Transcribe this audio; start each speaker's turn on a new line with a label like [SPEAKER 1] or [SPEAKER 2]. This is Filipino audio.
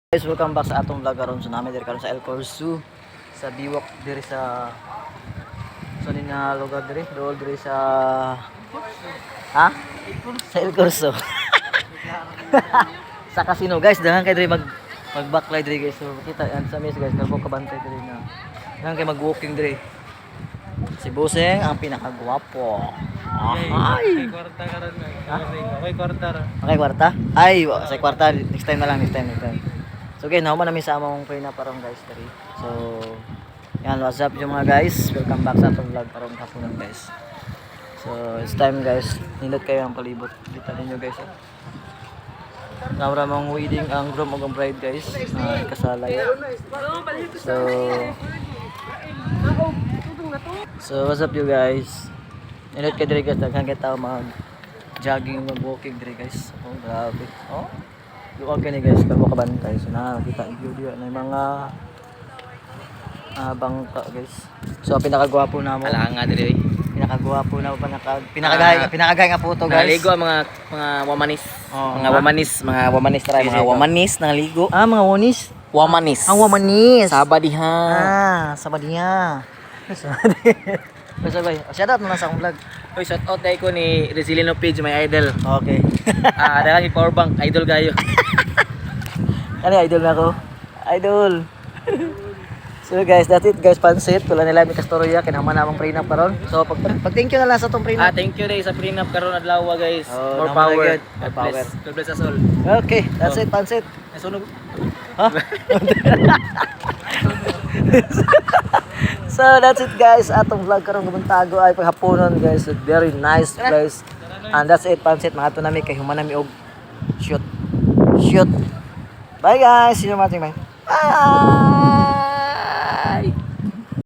[SPEAKER 1] Guys, welcome back sa atong vlog karon. So namin diri karon sa El Corso sa Biwak diri sa nina lugar diri, dool diri sa sa El Corso. Sa casino guys, dahan kay diri mag-backlight diri guys. So kita yan sa mes guys, kalbo kabantay diri na. Dahan kay mag-walking diri. Si Buseng ang pinakagwapo. Ay,
[SPEAKER 2] Kwarta karon na. Okay, kwarta ra.
[SPEAKER 1] okay, kwarta? Ay, sa kwarta next time na lang, next time. So again, nauman namin sa among pray na parang guys diri. So yan, what's up yung mga guys? Welcome back sa atong vlog karong hapunan guys. So it's time guys. Nindot kayo ang palibot. Kita ninyo guys. Namra mong wedding ang groom ug ang bride guys. Kasalay. So what's up you guys? Nindot kayo diri guys. Daghan kay tao mag jogging, mag walking diri guys. Oh, grabe. Oh. Luwag ka ni guys, kalbo kabantay. So nakakita ang video na yung mga bangka guys. So pinakagwapo na mo.
[SPEAKER 2] Ala nga diri.
[SPEAKER 1] Pinakagwapo na mo pinakagay nga photo guys.
[SPEAKER 2] Naligo ang mga wamanis.
[SPEAKER 1] Oh,
[SPEAKER 2] mga wamanis try mga wamanis naligo.
[SPEAKER 1] Mga wanis.
[SPEAKER 2] Wamanis.
[SPEAKER 1] Ang wamanis.
[SPEAKER 2] Sabadiha.
[SPEAKER 1] Sabadiha. Sabay. Shout out na sa akong vlog.
[SPEAKER 2] Oy, shout out day ko ni Resilino Page, my idol.
[SPEAKER 1] Okay.
[SPEAKER 2] Dala ni Power Bank, idol gayo.
[SPEAKER 1] Ano idol na ako? Idol. So guys, that's it guys, pansit. Wala nila may kastorya, kinahanglan namang prenup karon. So pag thank you na lang sa tong prenup.
[SPEAKER 2] Thank you day sa prenup karon adlaw guys.
[SPEAKER 1] Oh,
[SPEAKER 2] More
[SPEAKER 1] naman
[SPEAKER 2] power.
[SPEAKER 1] agad. More power.
[SPEAKER 2] God bless us all.
[SPEAKER 1] Okay, that's it, pansit.
[SPEAKER 2] Nasunog.
[SPEAKER 1] Ha? So that's it guys, atong vlog karong Gumuntago ay paghaponon guys. A very nice place. And that's it, pansit. Mga to nami kay human nami og shoot. Bye guys, see you mating bye. Bye.